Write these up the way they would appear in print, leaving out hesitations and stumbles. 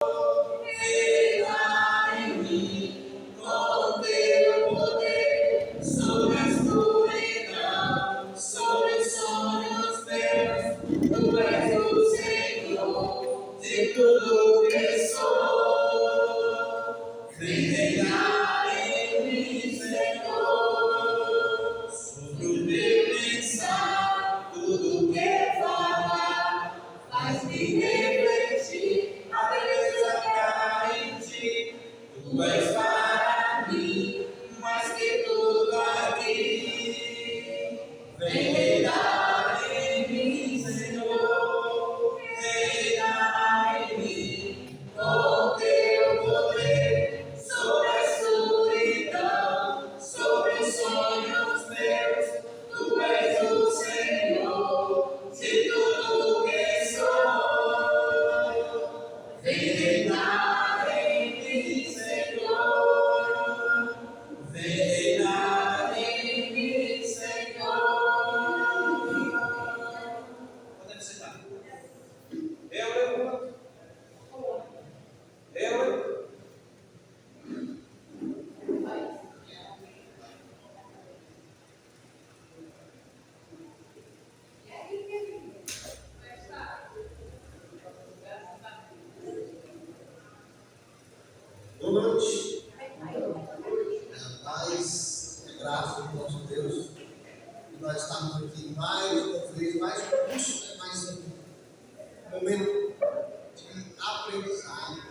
Reina em mim, com teu poder, sobre a escuridão, sobre os sonhos meus, tu és o Senhor de tudo que sou. Vem reinar em mim, Senhor, sobre o meu pensar, tudo que falar, faz-me refletir a beleza que há em ti. Tu és para mim mais que tudo aqui. Vem reinar em mim, Senhor, reinar em mim, com teu poder, sobre a escuridão, sobre os sonhos meus. Tu és o Senhor de tudo que sou. Vem reinar em mim, Senhor. Vem reinar em mim, Senhor. Onde é que você está? Eu. Boa noite. Paz e graça do nosso Deus. E nós estamos aqui mais uma vez, mais um curso, mais um momento de aprendizado.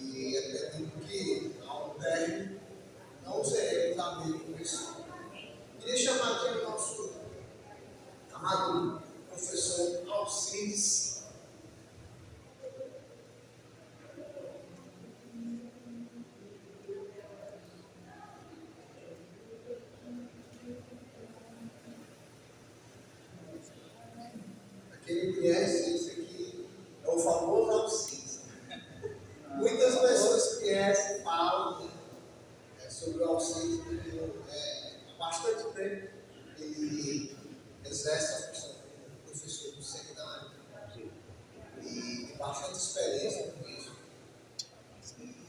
E acredito que ao término não seremos amigos com isso. Queria chamar aqui o nosso amado professor Alcides. Quem conhece esse aqui é o famoso Alcides. Muitas pessoas conhecem, falam sobre o Alcides, porque há bastante tempo ele exerce a função de professor do seminário e tem bastante experiência com isso.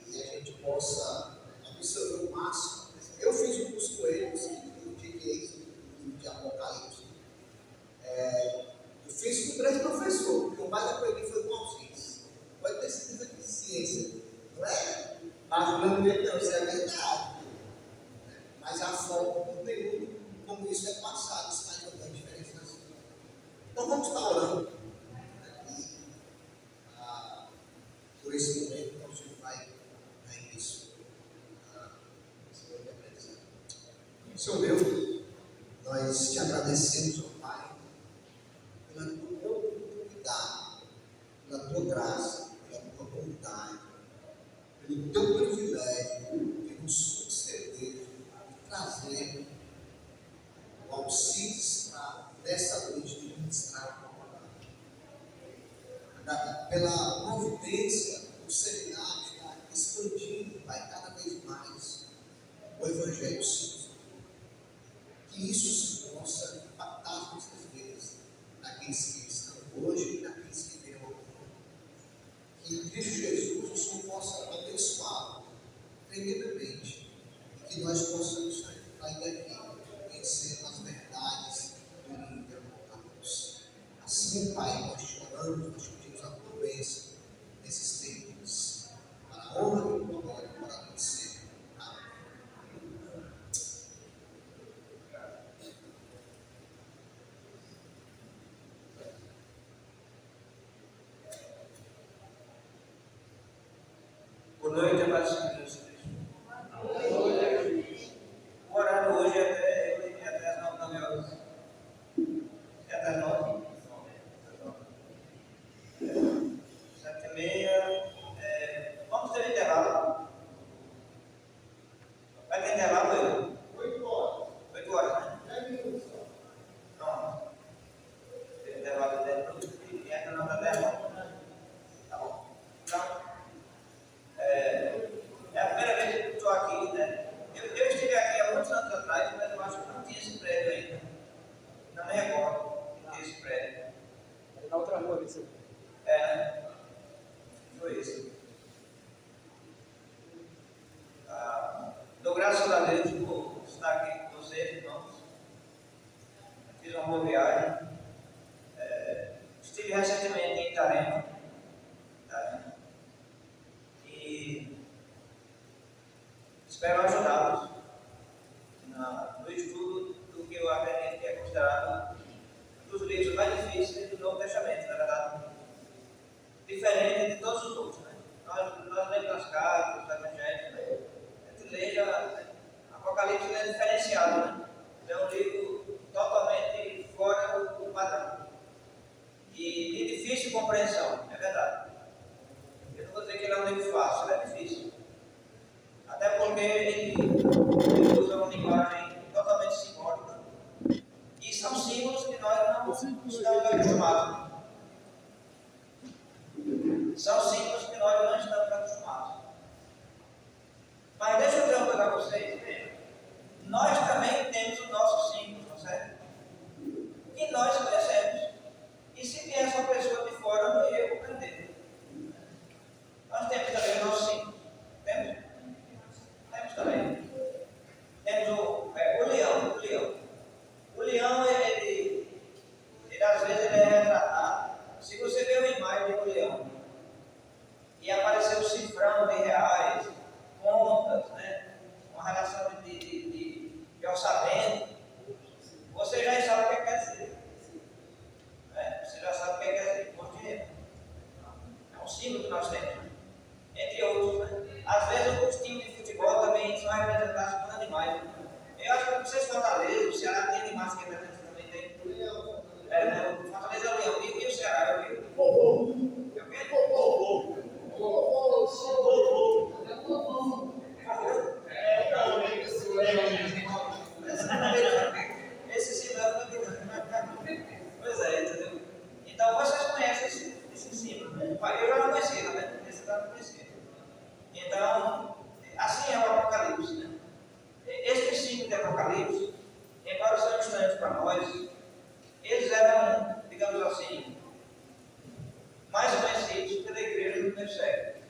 E a gente possa absorver o máximo. Eu fiz um curso com ele, no livro de Apocalipse. Eu fiz com 3 professores, porque o mais aprendi foi com o Alcides. Pode ter certeza de ciência, não é? Mas não, isso é verdade. Mas a forma, o conteúdo, como isso é passado, isso faz toda a diferença. Então vamos estar orando. E por esse momento, então, o Senhor vai dar início a esse momento de aprendizagem. Senhor Deus, nós te agradecemos, ó Pai, pela tua cuidado, pela tua graça, pela tua bondade, pelo teu privilégio de nos conceder e trazer o Alcides para nessa noite de ministrar a tua palavra. Pela providência do seminário está expandindo, Pai, cada vez mais o Evangelho Santo. Que isso se possa impactar as nossas vidas, naqueles que estão hoje e naqueles que virão amanhã. Que em Cristo Jesus o Senhor possa abençoar tremendamente e que nós possamos sair daqui conhecendo as verdades do livro de Apocalipse. Assim, Pai, nós te oramos, nós te pedimos a tua bênção nesses tempos, para a honra e glória para você. Boa noite, amados irmãos. O horário hoje é até as 9 horas. É até as 9. 7h30. Vamos ter intervalo. Vai ter intervalo aí? 8 horas. 8 horas, né? 10 minutos só. Pronto. Tem intervalo de 10 minutos e essa não dá 10 minutos. Tá bom. Então, foi esse. Dou graças a Deus por estar aqui com vocês, irmãos. Fiz uma boa viagem. Estive recentemente em Itarema. E espero ajudá-los no estudo do que eu acredito que é considerado um dos livros mais difíceis do Novo Testamento, na verdade. Diferente de todos os outros, né? Nós lemos as cartas, os evangelhos, né? A gente lê Apocalipse é diferenciado, né? É um livro totalmente fora do padrão. E de difícil compreensão, é verdade. Eu não vou dizer que ele é um livro fácil, é difícil. Até porque ele usa uma linguagem totalmente simbólica. E são símbolos que nós não estamos acostumados. São símbolos que nós não estamos acostumados. Mas deixa eu dizer uma coisa a vocês, veja. Nós também temos os nossos símbolos, não é certo? E nós conhecemos. E se vier essa pessoa de fora, não ia compreender. Nós temos também os nossos símbolos. Temos? Temos também. Temos o leão. O leão, ele às vezes ele é retratado. Se você vê uma imagem do leão e aparecer o cifrão de reais, contas, né? Uma relação de orçamento, você já sabe o que quer dizer. Você já sabe o que quer dizer com dinheiro. É um símbolo que nós temos, né? Entre outros, né? Às vezes os times de futebol também são representados por animais. Né? Eu acho que vocês Fortaleza, o Ceará tem animais que representam também. Tem. O Fortaleza é o leão. E o Ceará é o quê? É o quê? Esse símbolo pois é, entendeu? Então vocês conhecem esse símbolo. Eu já não conhecia, né? Esse eu já não conhecia. Então, assim é o Apocalipse, né? Estes símbolos de Apocalipse, embora são estranhos para nós, eles eram, digamos assim, mais conhecidos pela igreja do primeiro século,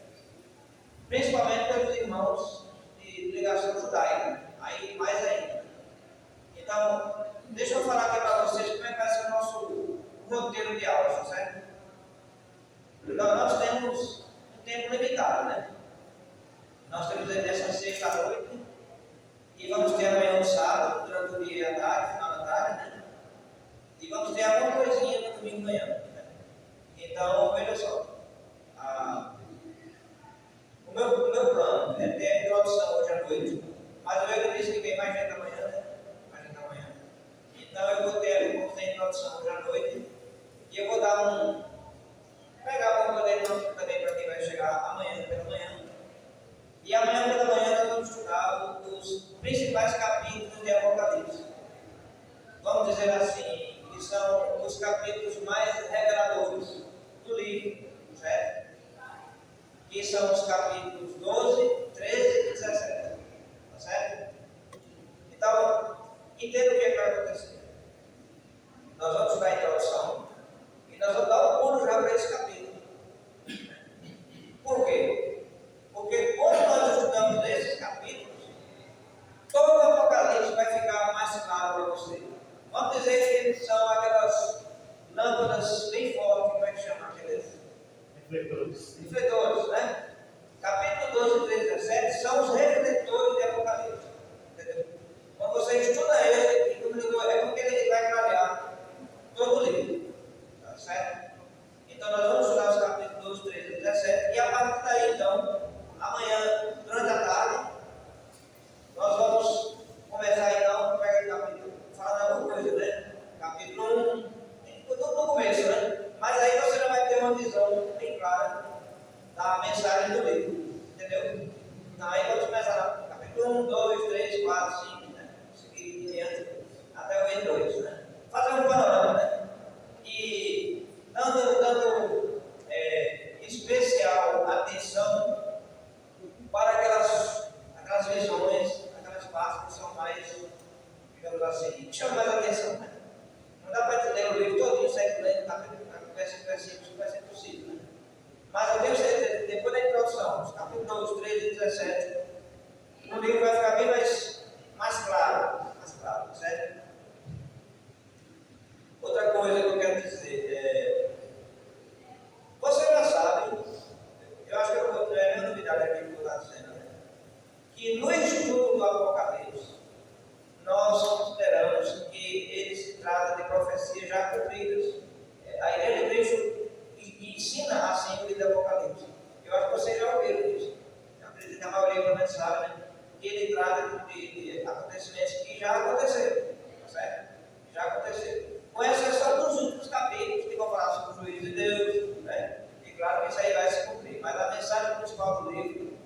principalmente pelos irmãos de ligação judaica, aí mais ainda. Então, deixa eu falar aqui para vocês como é que vai ser o nosso roteiro de aula, tá certo? Então, nós temos um tempo limitado, né? Nós temos essa sexta à noite e vamos ter amanhã no sábado, durante o dia e a tarde, final da tarde, né? E vamos ter alguma coisinha no domingo de manhã, né? Então, veja só. O meu plano é ter a introdução hoje à noite, mas o Euro disse que vem mais gente amanhã, né? Mais gente amanhã. Então, eu vou ter a introdução hoje à noite e eu vou dar pegar um modelo também para quem vai chegar amanhã pela manhã. E amanhã pela manhã nós vamos estudar os principais capítulos de Apocalipse. Vamos dizer assim, que são os capítulos mais reveladores do livro, certo? Que são os capítulos 12, 13 e 17. Tá certo? Então, entenda o que vai acontecer. Nós vamos estudar a introdução e nós vamos dar um pulo já para esse capítulo. Por quê? Porque quando nós estudamos esses capítulos, todo o Apocalipse vai ficar mais claro para você. Vamos dizer que eles são aquelas lâmpadas bem fortes, como é que chama aqueles? Refletores, né? Capítulo 12, 13 e 17 são os refletores de Apocalipse. Entendeu? Quando você estuda ele, é porque ele vai clarear todo o livro. Tá certo? Então nós vamos estudar os capítulos 12, 13 e 17 e a partir daí, então, amanhã, durante a tarde, nós vamos começar então, pegar o capítulo, falando alguma coisa, né? Capítulo 1, no começo, né? Mas aí você já vai ter uma visão bem clara da mensagem do livro, entendeu? Então aí vamos começar no capítulo 1, 2, 3, 4, 5, né? Seguir diante até o 22, né? Fazer um panorama, né? E dando especial atenção para aquelas visões, aquelas partes que são mais, digamos assim, chamam mais atenção, né? Não dá para ler o livro todo, sai lendo, versículo, vai ser possível, né? Mas eu tenho certeza que que no estudo do Apocalipse, nós consideramos que ele se trata de profecias já cumpridas. A Igreja de Cristo ensina assim o livro do Apocalipse. Eu acho que vocês já ouviram isso. Eu acredito que a maioria pelo menos sabe, né? Que ele trata de acontecimentos que já aconteceram, tá certo? Já aconteceram. Com exceção dos últimos capítulos, que vão falar sobre o juízo de Deus, né? E claro que isso aí vai se cumprir. Mas a mensagem principal do livro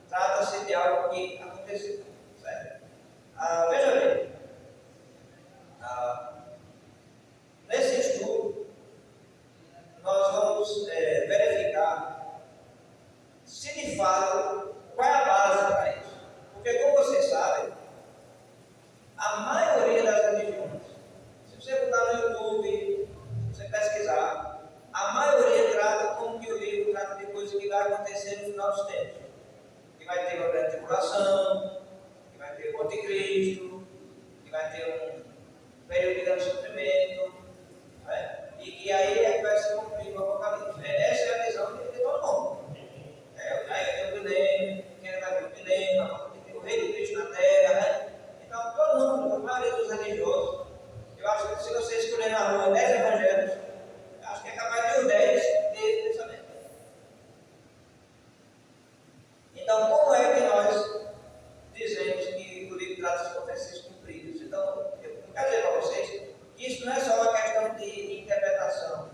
trata-se de algo que aconteceu, certo? Veja bem, nesse estudo, nós vamos verificar se de fato, qual é a base para isso. Porque, como vocês sabem, a maioria das religiões, se você botar no YouTube, se você pesquisar, a maioria trata como que o livro trata de coisas que vai acontecer no final dos tempos. Que vai ter uma grande tribulação, que vai ter o anticristo, que vai ter um período de grande sofrimento, né? E aí é que vai se cumprir o Apocalipse. Essa é a visão de todo mundo. Aí tem o milênio, quem vai vir o milênio, o rei de Cristo na terra, né? Então, todo mundo, a maioria dos religiosos, eu acho que se você escolher na rua 10 evangelhos, acho que é capaz de os 10 ter esse pensamento. Então, como é que nós dizemos que o livro trata as profecias cumpridas? Então, eu quero dizer para vocês que isso não é só uma questão de interpretação,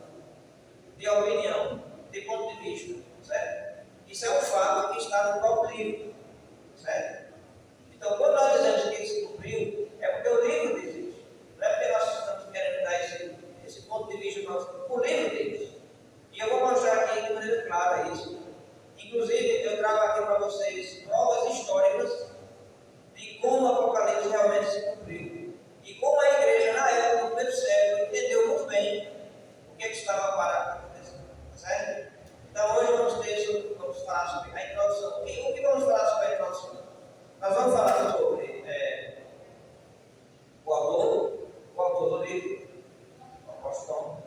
de opinião, de ponto de vista, certo? Isso é um fato que está no próprio livro, certo? Então, quando nós dizemos que ele se cumpriu, é porque o livro diz isso. Não é porque nós estamos querendo dar esse ponto de vista nosso. O livro diz isso. E eu vou mostrar aqui de maneira clara isso. Inclusive, eu trago aqui para vocês provas históricas de como o Apocalipse realmente se cumpriu. E como a igreja, na época, no primeiro século, entendeu muito bem o que estava para acontecer. Certo? Então, hoje vamos falar sobre a introdução. O que vamos falar sobre a introdução? Nós vamos falar sobre o autor do livro, o apóstolo.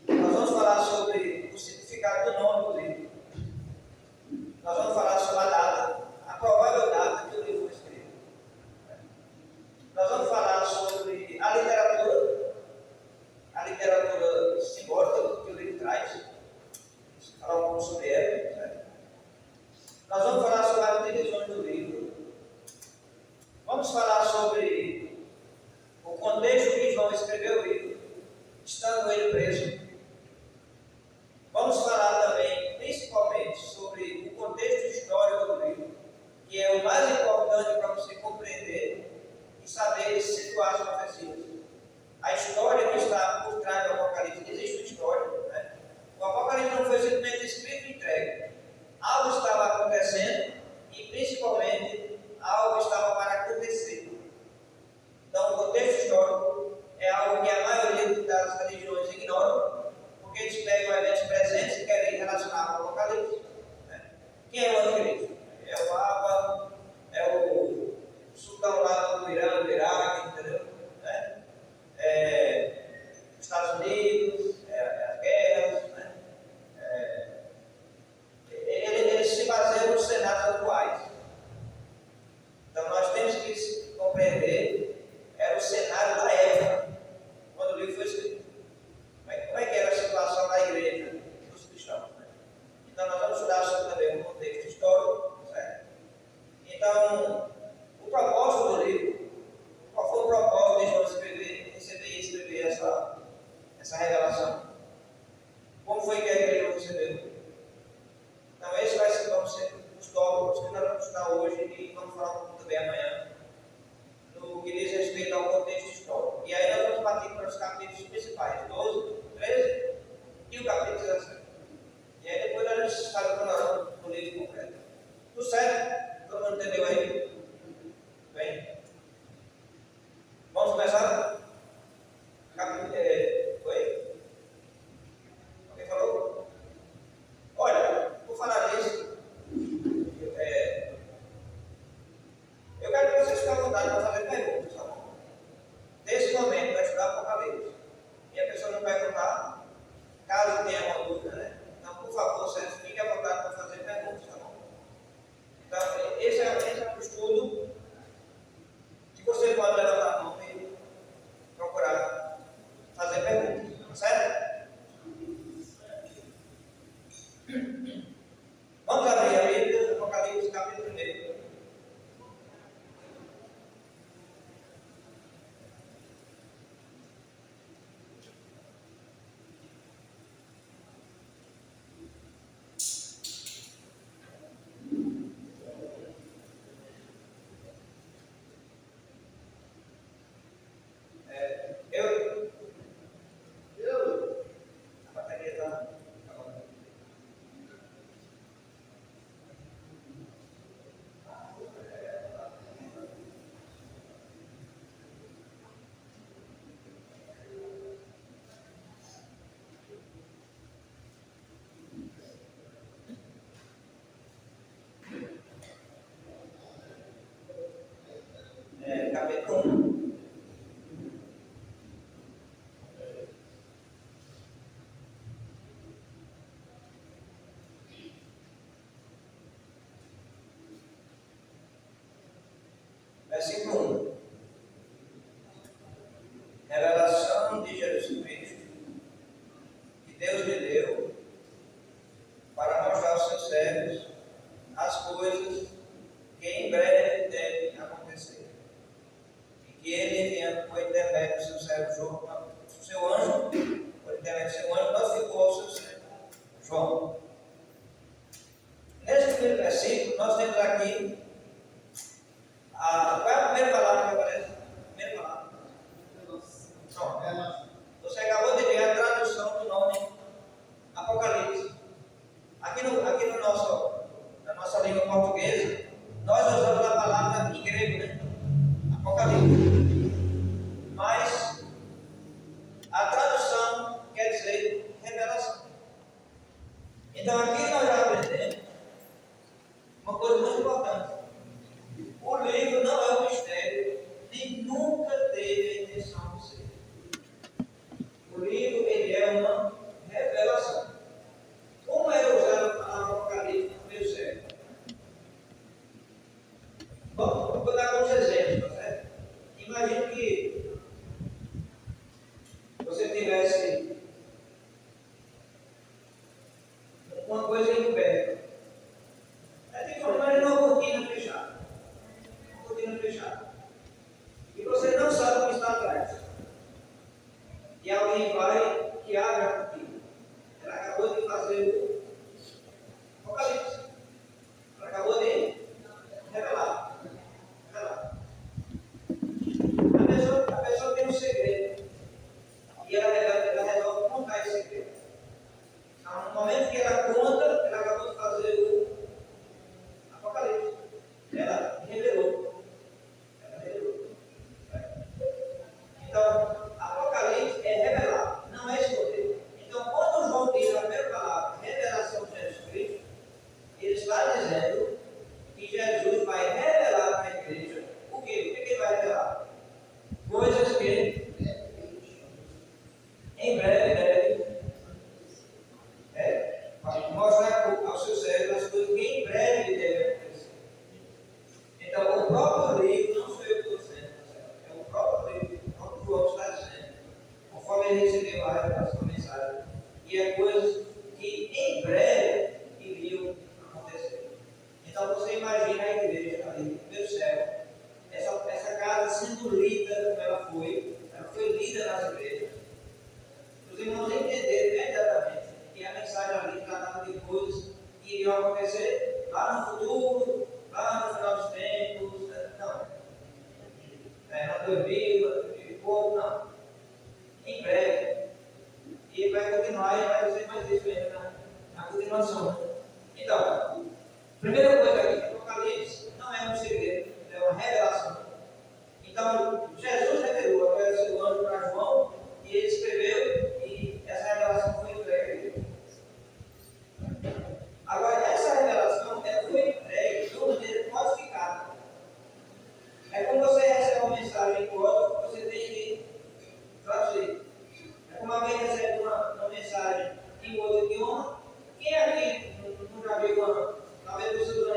Nós vamos falar sobre o significado do nome do livro. Nós vamos falar sobre a data, a provável data que o livro foi escrito. Nós vamos falar sobre a literatura simbólica que o livro traz. Falar um pouco sobre ela. Certo? Nós vamos falar sobre as divisões do livro. Vamos falar sobre o contexto que João escreveu o livro, estando ele preso. Vamos falar também, principalmente, sobre o contexto histórico do livro, que é o mais importante para você compreender e saber se situar as profecias. A história que está por trás do Apocalipse, existe uma história, né? O Apocalipse não foi simplesmente escrito e entregue. Algo estava acontecendo e, principalmente, algo estava para acontecer. Então, o contexto histórico é algo que a maioria das religiões ignoram, porque eles pegam eventos presentes e querem relacionar com o Apocalipse. Né? Quem é o anticristo? É o Papa, é o sultão lá do Irã, do Iraque, entendeu? Né? Estados Unidos, as guerras, né? Eles se baseiam nos cenários atuais. Então nós temos que compreender, era o cenário da época, quando o livro foi escrito. Como é que era a situação da igreja dos cristãos? Né? Então nós vamos estudar sobre também o contexto histórico, certo? Então, o propósito do livro, qual foi o propósito de João escrever, receber e escrever essa revelação? Como foi que a igreja recebeu? Então, esse vai ser, vamos ser os tópicos que nós vamos estudar hoje e vamos falar um pouco também amanhã, no que diz respeito ao contexto histórico. E aí nós vamos partir para os capítulos principais, 12, 13 e o capítulo 17. E aí depois a gente faz o panorama do livro completo. Tudo certo? Todo mundo entendeu aí? Bem? Vamos começar? Oi? Alguém falou? Olha, vou falar disso. Eu céus as coisas que em breve devem acontecer. E que ele, enviando por intermédio do seu servo João, seu anjo, por intermédio do seu anjo, notificou ao seu servo João. Nesse primeiro versículo, nós temos aqui qual é a primeira palavra que aparece? A primeira palavra. João. Você acabou de ver a tradução do nome Apocalipse. Aqui na nossa língua portuguesa, nós usamos a palavra em grego, né? Apocalipse. Mas a tradução quer dizer revelação. Então aqui nós já aprendemos uma coisa muito importante. O livro não é um mistério, nem nunca teve a intenção de ser. O livro, ele é uma revelação. Como era usado a Apocalipse no primeiro século? Bom, vou dar alguns exemplos, tá certo? Imagine que você tivesse uma coisa encoberta. Tem como imaginar uma cortina fechada. Uma cortina fechada. E você não sabe o que está atrás. E alguém vai que abre a cortina. Ela acabou de fazer o Apocalipse. Ela acabou de revelar. A pessoa tem um segredo. E ela resolve contar esse segredo. Então, no momento que ela conta, ela acabou de fazer o Apocalipse. Ela revelou. Então, Apocalipse é revelar, não é esconder. Então, quando João diz a primeira palavra, revelação de Jesus Cristo, ele está dizendo que Jesus vai revelar para a igreja o quê? O que ele vai revelar? Coisas que em breve vai mostrar ao seu cérebro as coisas que em breve devem acontecer. Então, o próprio livro, não sou eu que estou dizendo, é o próprio livro, o próprio João está dizendo, conforme ele recebeu a revelação da mensagem, e é coisas que em breve iriam acontecer. Então, você imagina a igreja ali no primeiro século, essa casa sendo lida como ela foi lida nas igrejas. Os irmãos entenderam imediatamente que a mensagem ali tratava de coisas que iriam acontecer lá no futuro, lá no final dos tempos, não. Na 2000 e pouco, não. Em breve. E vai continuar e vai ser mais isso ainda na continuação. Então, primeira coisa aqui, Apocalipse não é um segredo, é uma revelação. Então, Jesus revelou através do seu anjo para João, e ele escreveu, e essa revelação foi entregue. Agora, essa revelação foi entregue de uma maneira codificada. É como você recebe uma mensagem em código, você tem que traduzir. É como alguém recebe uma mensagem em outro idioma. Quem aqui não já viu talvez você usando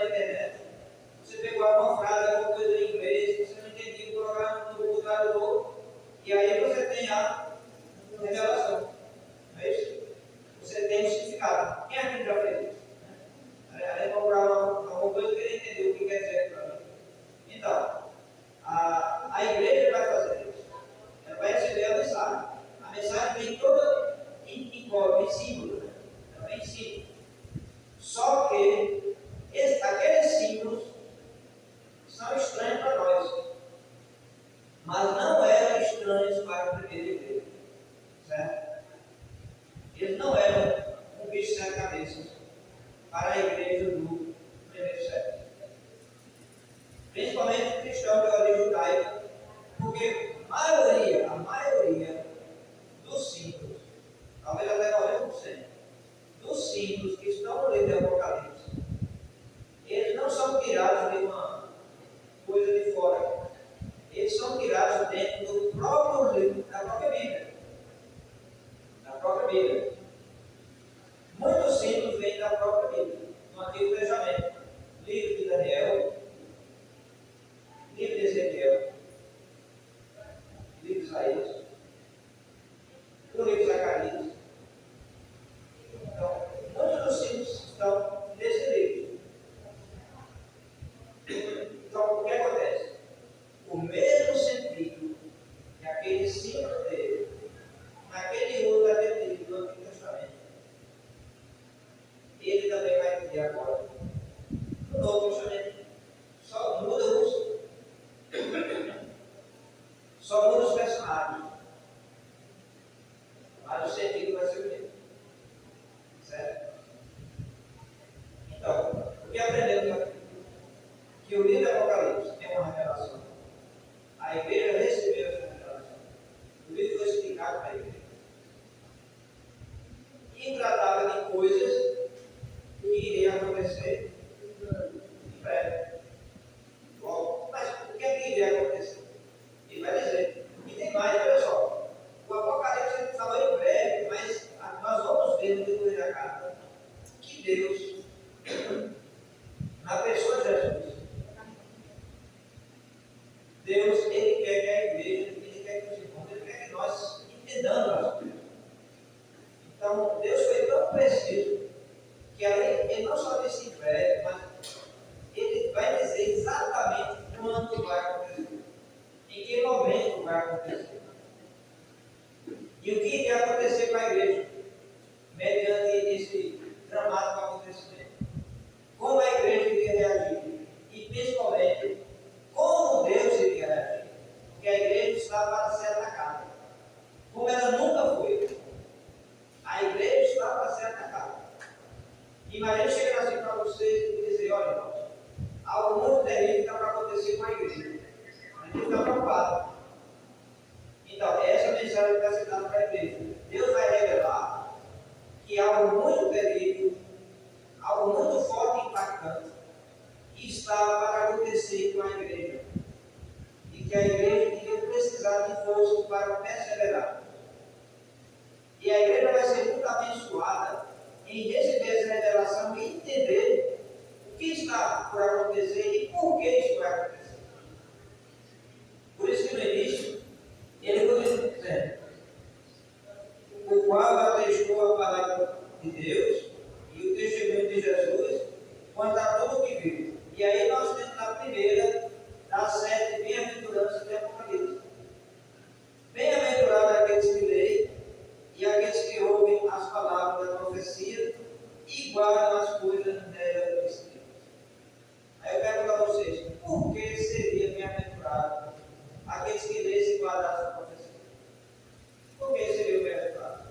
No Novo Testamento, só muda os personagens. Mas o sentido vai ser o mesmo. Certo? Então, o que aprendemos aqui? Que o livro do Apocalipse tem uma revelação. A igreja recebeu essa revelação. O livro foi explicado para a igreja. E tratava de coisas que iriam acontecer em breve. Bom, mas o que é que iria acontecer? Ele vai dizer. E tem mais, olha só. O Apocalipse ele falou em breve, mas nós vamos ver no decorrer da carta que Deus, na pessoa de Jesus, Deus, Ele quer que a igreja, Ele quer que os irmãos, Ele quer que nós entendamos as coisas. Então, Deus foi tão preciso que Ele não só disse em breve, mas Ele vai dizer exatamente quando vai acontecer, em que momento vai acontecer. E o que iria acontecer com a igreja, mediante esse dramático acontecimento. Como a igreja iria reagir e, principalmente, como Deus iria reagir. Porque a igreja está para ser atacada. Como ela nunca foi. A igreja está para ser atacada. Imagina chegar assim para você e dizer: olha, irmãos, algo muito terrível está para acontecer com a igreja. A gente está preocupado. Então, essa é a mensagem que está sendo dada para a igreja. Deus vai revelar que algo muito terrível, algo muito forte e impactante está para acontecer com a igreja. E que a igreja iria precisar de força para perseverar. E a igreja vai ser muito abençoada em receber essa revelação e entender o que está por acontecer e por que isso vai acontecer. Por isso que no início, ele começa dizendo: o qual atestou a palavra de Deus e o testemunho de Jesus quanto a tudo o que viu. E aí nós temos a primeira das 7 bem-aventuranças de Apocalipse. Bem-aventurado aqueles que leem e aqueles que ouvem as palavras da profecia e guardam as coisas nela escritas. Aí eu pergunto a vocês: por que seria bem-aventurado aqueles que leem e guardam a profecia? Por que seria bem-aventurado?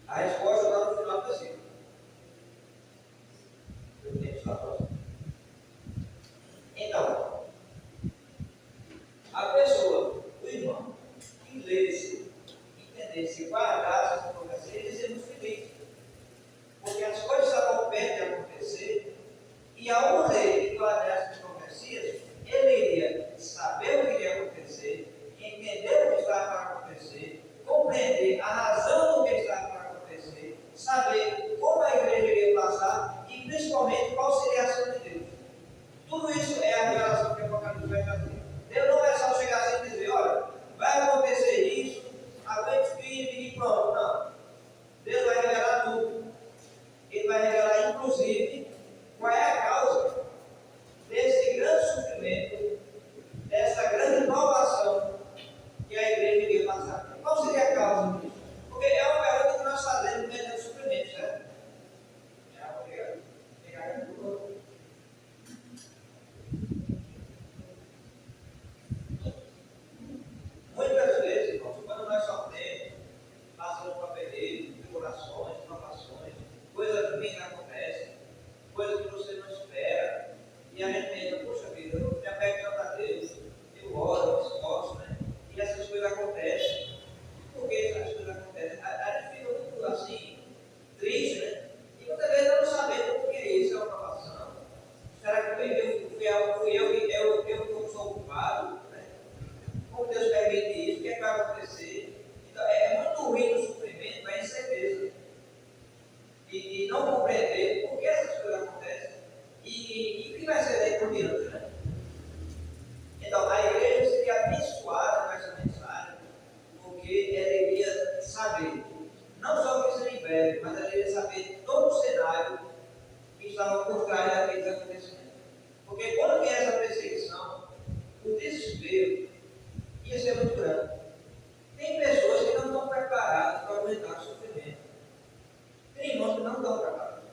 A resposta está no final do versículo. Então, a pessoa, o irmão, que lesse, entendesse, guardasse essa profecia, ele seria muito feliz. Porque as coisas estavam perto de acontecer, e ao ler e guardar essas profecias, ele iria saber o que iria acontecer, entender o que estava para acontecer, compreender a razão do que estava para acontecer, saber como a igreja iria passar e principalmente qual seria a ação de Deus. Tudo isso é a revelação que o Apocalipse vai trazer. Deus não vai só chegar assim e dizer: olha, vai acontecer isso, aguente firme e pronto. Não. Deus vai revelar tudo. Ele vai revelar inclusive qual é a causa desse grande sofrimento, dessa grande inovação que a igreja iria passar. Qual seria a causa disso? Porque é uma pergunta que nós fazemos mediante o sofrimento, certo? Muitas vezes, irmãos, quando nós sofremos, passamos por períodos, tribulações, provações, coisas ruins que acontecem, coisas que você não espera, e a gente pensa: puxa vida, eu me apego tanto a Deus, eu oro, eu esforço, né? E essas coisas acontecem. Por que essas coisas acontecem? A gente fica muito assim, triste, né? E muitas vezes não sabemos por que isso é uma provação. Será que fui eu que sou culpado? Né? Como Deus permite isso? O que é que vai acontecer? Então, é muito ruim o sofrimento, a incerteza. E não compreender por que essas coisas acontecem e o que vai ser daí por diante, né? Então, a igreja seria abençoada com essa mensagem, porque ela iria saber, não só o que seria em breve, mas ela iria saber todo o cenário que estava por trás daqueles acontecimentos. Porque quando vier essa perseguição, o desespero ia ser muito grande. Tem pessoas que não estão preparadas para aguentar o sofrimento. Tem irmãos que não estão preparados.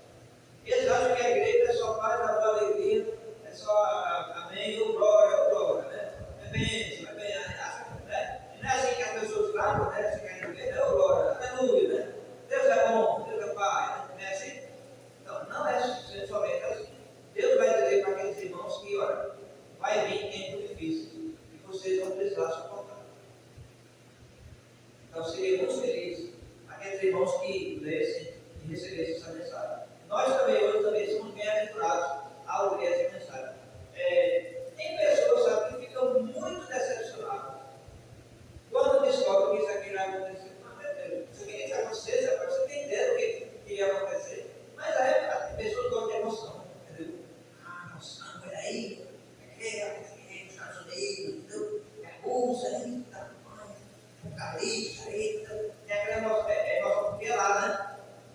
receber essa mensagem. Nós também, hoje, também somos bem-aventurados ao ouvir essa mensagem. Tem pessoas, sabe, que ficam muito decepcionadas quando descobrem que isso aqui vai acontecer. Mas, meu Deus, isso aqui vai acontecer, sabe? Você tem ideia do que ia acontecer. Mas aí, a pessoa gosta de emoção, entendeu? Emoção, olha aí, os Estados Unidos, entendeu? É Rússia, aí, tá, Apocalipse, aí, então, tem aquela emoção, porque é lá, né?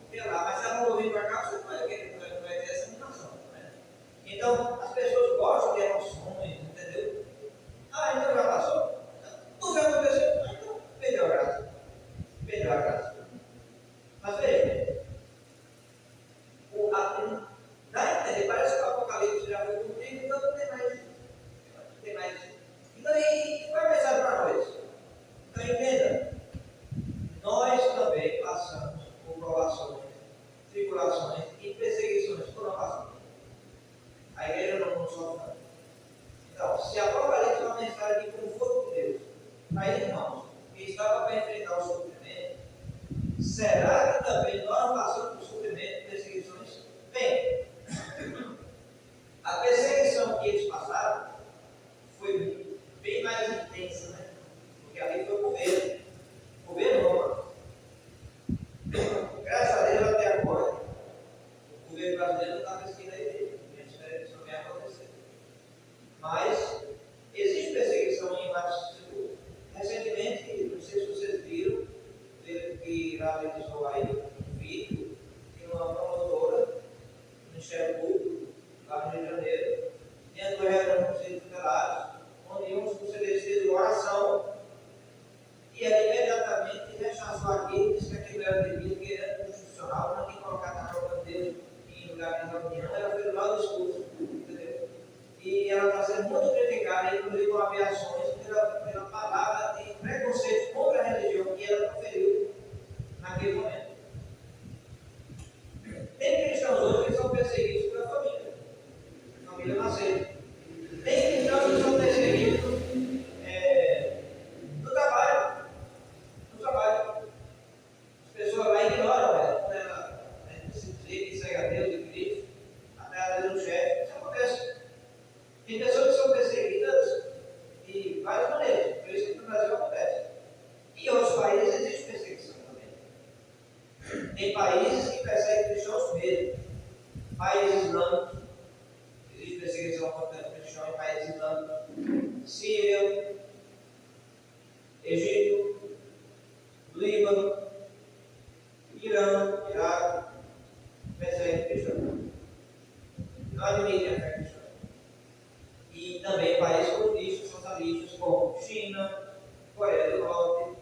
Porque é lá, mas se ela não ouvir para cá, você não vai ter essa animação, né? Então, as pessoas gostam de emoções, entendeu? Então já passou. Não vai acontecer. Então, perdeu a graça. Perdeu a graça. Mas veja, dá a entender, parece que o Apocalipse já foi cumprido, então não tem mais isso. Não tem mais isso. Então, e vai pensar para nós. Então, entenda, nós também passamos por provações, tribulações e perseguições por uma passagem. A igreja não sofre. Então, se a Apocalipse é uma mensagem de conforto de Deus, para irmãos que estavam para enfrentar o sofrimento, será que também nós passamos por sofrimento e perseguições? Bem, a perseguição que eles passaram foi bem mais intensa, né? Porque ali foi o governo romano. Graças a Deus, até agora, o governo brasileiro não está perseguindo a igreja. A gente espera que isso não venha acontecer. Mas existe perseguição em vários setores. Recentemente, não sei se vocês viram, que realizou aí um vídeo de uma promotora no Ministério Público, lá no Rio de Janeiro, dentro do reunião do Conselho Tutelar, onde um dos conselheiros fez uma oração e ela imediatamente rechaçou aquilo, disse que aquilo era devido, que era constitucional, não tinha que colocar na prova de Deus em lugar de reunião, ela fez lá o discurso, entendeu? E ela está sendo muito criticada, inclusive por aviações, pela palavra de preconceito contra a religião que ela proferiu naquele momento. Tem cristãos hoje que são perseguidos pela família nasceu. Tem cristãos que são perseguidos no trabalho. As pessoas lá ignoram ela, quando ela se dizer que segue a Deus e Cristo, até às vezes o chefe, isso acontece. Tem pessoas que são perseguidas de várias maneiras, por isso que no Brasil acontece. E em outros países existe perseguição também. Tem países que perseguem cristãos mesmo. Países islâmicos, existe perseguição contra cristãos em países islâmicos. Síria, Egito, Líbano, Irã, Iraque, perseguem cristãos. Não admitem a fé cristã. E também países comunistas, socialistas, como China, Coreia do Norte,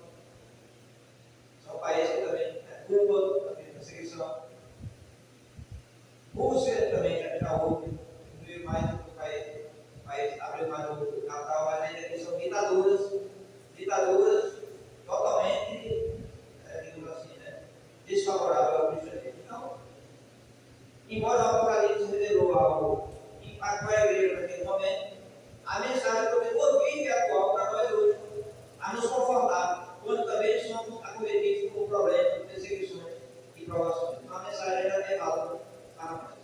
são países que também, Cuba, também perseguição. Rússia também já houve, inclusive mais do país abriu mais do Natal, mas ainda que são ditaduras totalmente, digamos assim, né, desfavoráveis ao cristianismo. Então, embora o Apocalipse revelou algo que impactou a igreja naquele momento, a mensagem continua viva e atual para nós hoje, a nos confortar, quando também somos acometidos por problemas, perseguições e provações. Então, a mensagem ainda é válida para nós.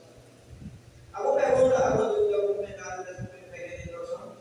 Alguma pergunta, alguma dúvida, algum comentário dessa pequena introdução?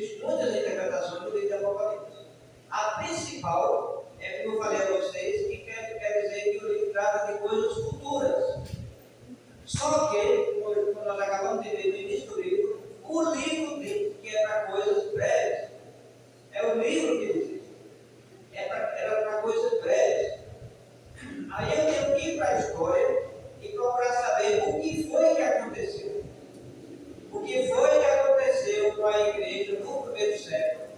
Existem muitas interpretações do livro de Apocalipse. A principal é que eu falei a vocês, que quer dizer que o livro trata de coisas futuras. Só que, como nós acabamos de ver no início do livro, o livro diz que é para coisas breves. É o livro que diz isso. Era para coisas breves. Aí eu tenho que ir para a história e procurar saber o que foi que aconteceu. O que foi que aconteceu com a igreja no primeiro século,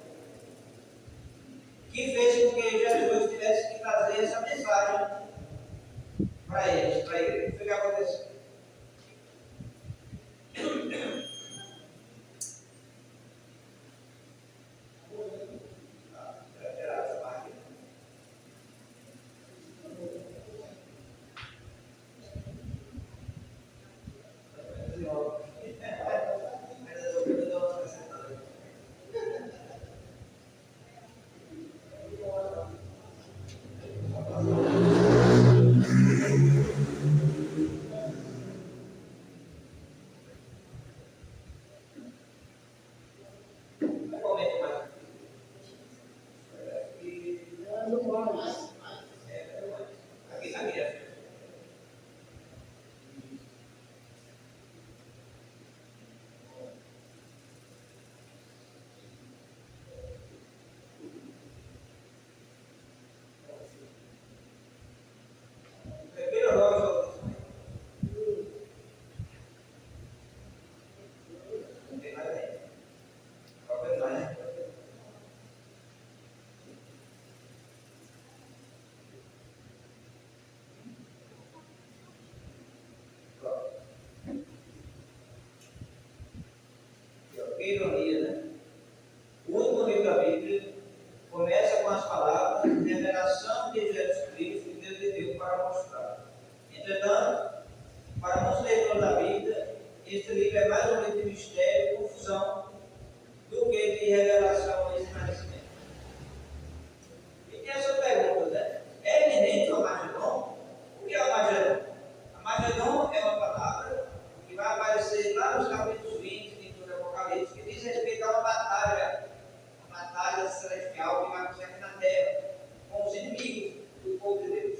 que fez com que Jesus tivesse que trazer essa mensagem para eles, para a igreja. O que foi que aconteceu? Que ironia, né? O último livro da Bíblia começa com as palavras revelação de Jesus Cristo que Deus lhe deu para mostrar. Entretanto, para muitos leitores da Bíblia, este livro é mais um livro de mistério e confusão do que de revelação e esclarecimento. E tem essa pergunta, né? É eminente o Armagedon? O que é o Armagedon? Armagedon é uma palavra que vai aparecer lá nos capítulos 20 do Apocalipse, que diz respeito a uma batalha celestial que vai acontecer aqui na Terra, com os inimigos do povo de Deus.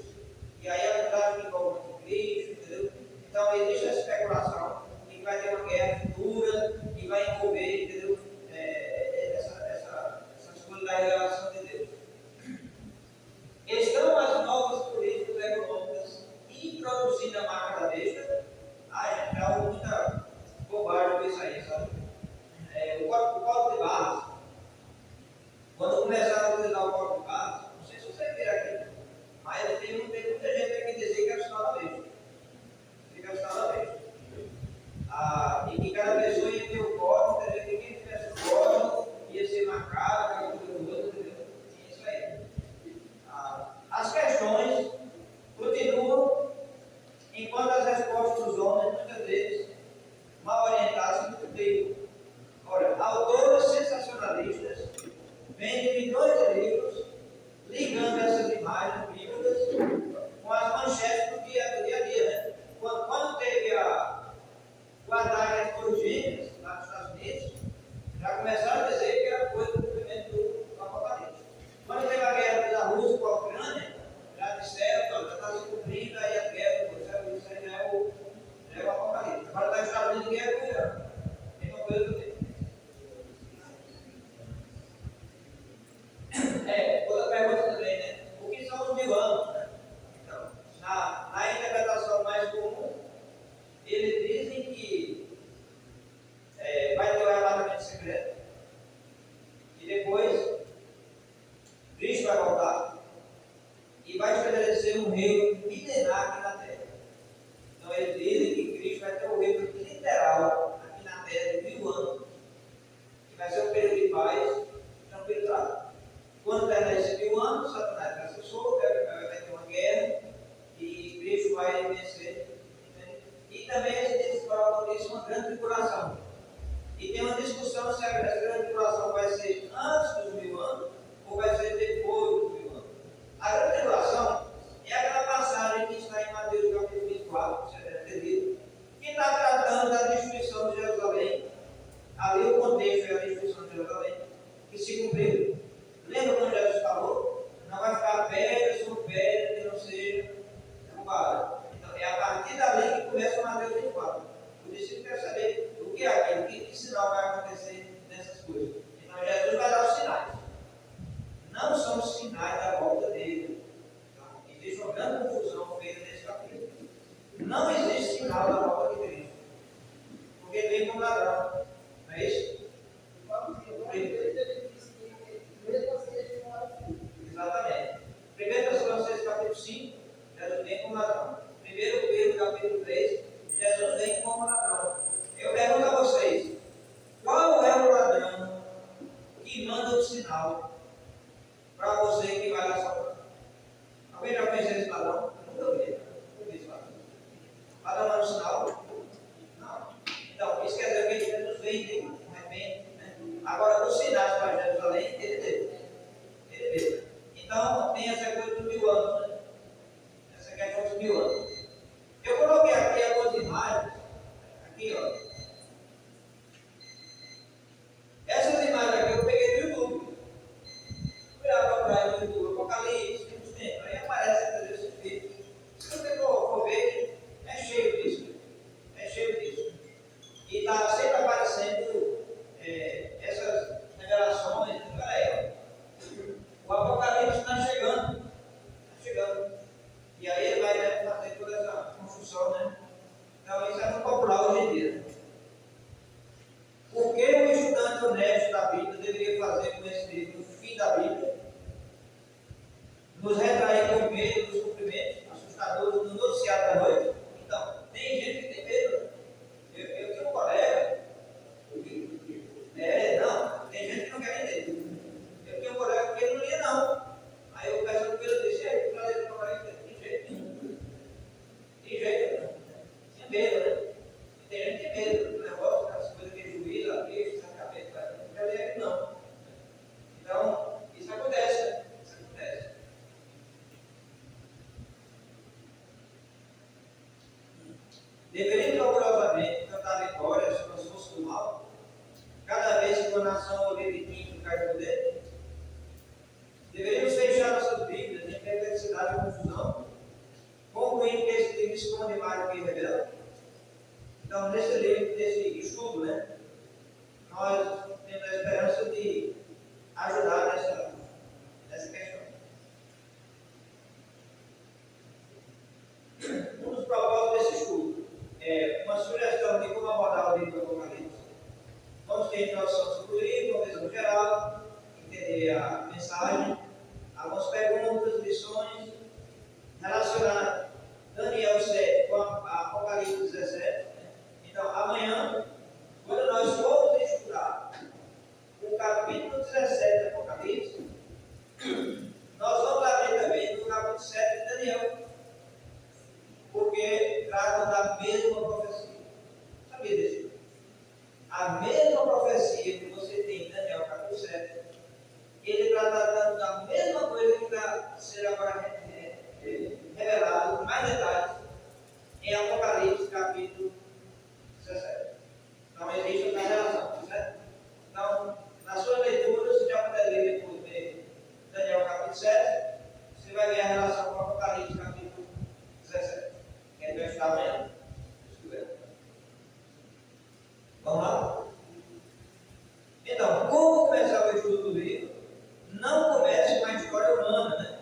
E aí a verdade que envolve o Cristo, entendeu? Então existe essa especulação de que vai ter uma guerra futura que vai envolver, entendeu? Essas coisas da revelação de Deus. Estão as novas políticas econômicas introduzindo a marca da besta. Gente, já houve muita bobagem com isso aí, sabe? O código de barras, quando começaram a utilizar o código de barras, não sei se você vira aqui, mas tem muita gente aqui que dizia que era o sinal da besta. Que era o sinal da besta. E que cada pessoa ia ter o código, entendeu? Que quem tivesse o código ia ser marcado, aquela coisa do outro, entendeu? Tinha isso aí. As questões continuam, enquanto as respostas dos homens, muitas vezes, mal orientadas no tempo. Olha, autores sensacionalistas vendem milhões de livros ligando essas imagens bíblicas com as manchetes do dia a dia, né? Quando teve o ataque às Torres Gêmeas lá nos Estados Unidos, já começaram a dizer que era coisa do cumprimento do Apocalipse. Quando teve a guerra da Rússia com a Ucrânia, já disseram que já está se cumprindo aí a guerra, isso aí já é o Apocalipse. Agora está nos Estados Unidos guerra com o Irã. Tem uma coisa do tipo. acontecer nessas coisas. Então Jesus vai dar os sinais. Não são os sinais da volta dele. Tá? Existe uma grande confusão feita nesse capítulo. Não existe sinal da volta de Cristo. Porque ele vem como ladrão. Não é isso? Exatamente. 1 Tessalonicenses capítulo 5, Jesus vem como ladrão. 1 Pedro capítulo 3, Jesus vem como ladrão. Eu pergunto a vocês, qual é o ladrão que manda o sinal para você que vai lá salvar? Alguém já conheceu esse ladrão? Eu nunca vi. Nunca vi esse ladrão. Ladrão manda o sinal? Não. Então, isso quer dizer que Jesus vem de repente. Né? Agora, os sinais para Jerusalém, ele teve. Ele teve. Então, tem essa coisa dos 1000 anos. Né? Essa questão dos 1000 anos. Eu coloquei aqui algumas imagens. Aqui, ó. Essas imagens aqui eu peguei do YouTube. Fui lá procurar no YouTube, Apocalipse, tem uns tempos. Aí aparece esses vídeos. Se você for ver, é cheio disso. É cheio disso. E está sempre aparecendo essas revelações. Olha aí, ó. O Apocalipse está chegando. Está chegando. E aí ele vai, né, fazer toda essa construção, né? Então isso é muito popular hoje em dia. O que o estudante honesto da Bíblia deveria fazer com esse livro, no fim da Bíblia? Nos retrair com medo dos cumprimentos assustadores no noticiário da noite? Então, tem gente que tem medo. Eu tenho um colega. Não, tem gente que não quer entender. Eu tenho um colega que ele não lia, não. Aí eu peço para ele dizer, aí eu falei para ele, de jeito nenhum. De jeito nenhum. Tinha medo, né? E tem gente que tem medo do negócio, das coisas que juiz, a queixa, a cabeça, não quer ler aqui, não. Então, isso acontece, né? Isso acontece. Deveriam orgulhosamente cantar vitórias sobre as forças do mal, cada vez que uma nação ou líder químico cai do poder? Deveríamos fechar nossas Bíblias em perplexidade e confusão, concluindo que esse livro esconde mais do que revela? Então, nesse livro, nesse estudo, né, nós temos a esperança de ajudar nessa questão. Um dos propósitos desse estudo é uma sugestão de como abordar o livro do Apocalipse. Vamos ter introdução sobre o livro, uma visão geral, entender a mensagem, algumas perguntas, lições, relacionar Daniel 7 com Apocalipse 17. Então, amanhã, quando nós formos estudar o capítulo 17 do Apocalipse, nós vamos abrir também no capítulo 7 de Daniel, porque tratam da mesma profecia. Sabia disso? A mesma profecia que você tem em Daniel capítulo 7, ele está tratando da mesma coisa que está sendo agora revelado com mais detalhes em Apocalipse capítulo 17. Então existe uma relação, certo? Então, na sua leitura, você já puder ler depois de Daniel capítulo 7, você vai ver a relação com Apocalipse capítulo 17. Que a gente vai estudar amanhã. Vamos lá? Então, como começar o estudo do livro? Não comece com a história humana, né?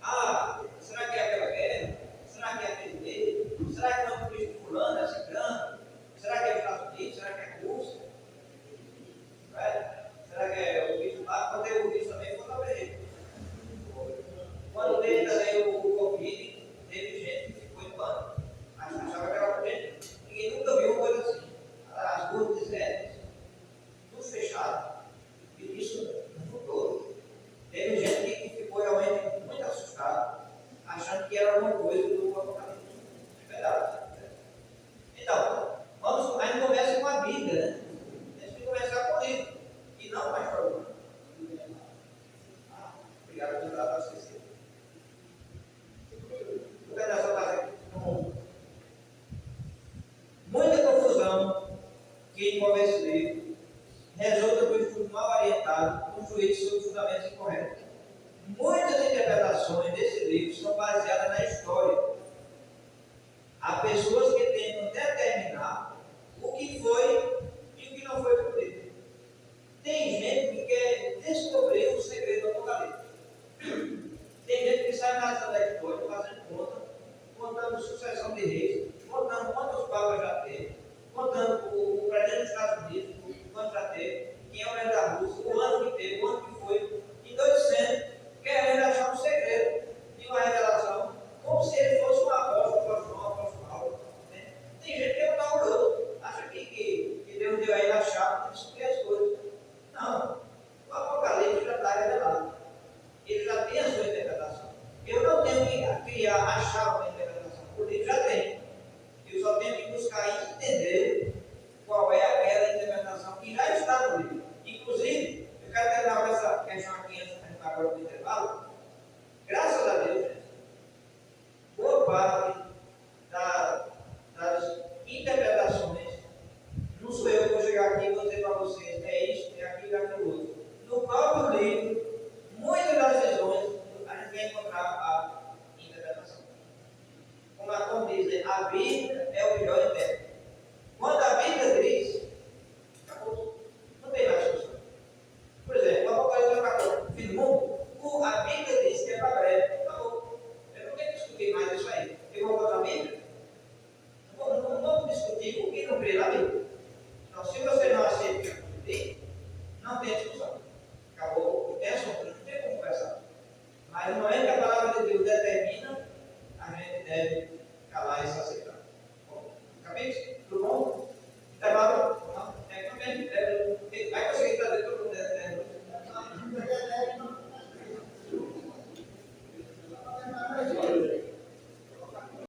Ah, será que é aquela guerra? Será que é aquele meio? Será que não é o Cristo fulano, é ciclano? Será que é os Estados Unidos? Será que é a Rússia? Será que é o Cristo lá? Quando teve o Cristo também foi na igreja. Quando teve também o Covid, teve gente que ficou em pânico. Achava que era gente. Ninguém nunca viu uma coisa assim. As ruas desertas, tudo fechado. E isso não mudou. Teve gente que ficou realmente muito assustada, achando que era alguma coisa do Apocalipse. É verdade. Então, a gente começa com a Bíblia, né? A gente tem que começar com o livro. E não mais para o obrigado por dar para esquecer. Vou pegar essa parte aqui. Muita confusão que envolve esse livro resulta do estudo mal orientado, com juízo sobre fundamentos incorretos. Muitas interpretações desse livro são baseadas na história. Há pessoas que tentam determinar o que foi e o que não foi cumprido. quem é o rei da Rússia, o ano que teve, o ano que foi, e dois dizendo, querendo achar um segredo de uma revelação, como se ele fosse um apóstolo, um apóstolo Paulo. Né? Tem gente que é um taurado, acha que Deus deu aí a chave para descobrir as coisas. Não, o Apocalipse já está revelado. Ele já tem a sua interpretação. Eu não tenho que criar, achar uma interpretação, porque ele já tem. Eu só tenho que buscar e entender qual é aquela interpretação que já está no livro. Inclusive, eu quero terminar com essa questão aqui antes de terminar agora do intervalo. Graças a Deus, gente, boa parte das interpretações, não sou eu que vou chegar aqui e vou dizer para vocês, é isso, é aquilo, é aquilo outro. No próprio livro, muitas das visões, a gente vai encontrar a interpretação. Como diz, a Bíblia é o melhor intérprete. Quando a Bíblia diz, acabou, não tem mais discussão. Por exemplo, o Apocalipse acabou, fim do mundo, a Bíblia diz que é para breve, acabou. Eu não tenho que discutir mais isso aí. Eu vou falar a Bíblia? Não vamos discutir o que não crê na Bíblia. Então, se você não aceita o que eu discutir, não tem discussão. Acabou, tem assunto, não tem como conversar. Mas no momento que a palavra de Deus determina, a gente deve calar essa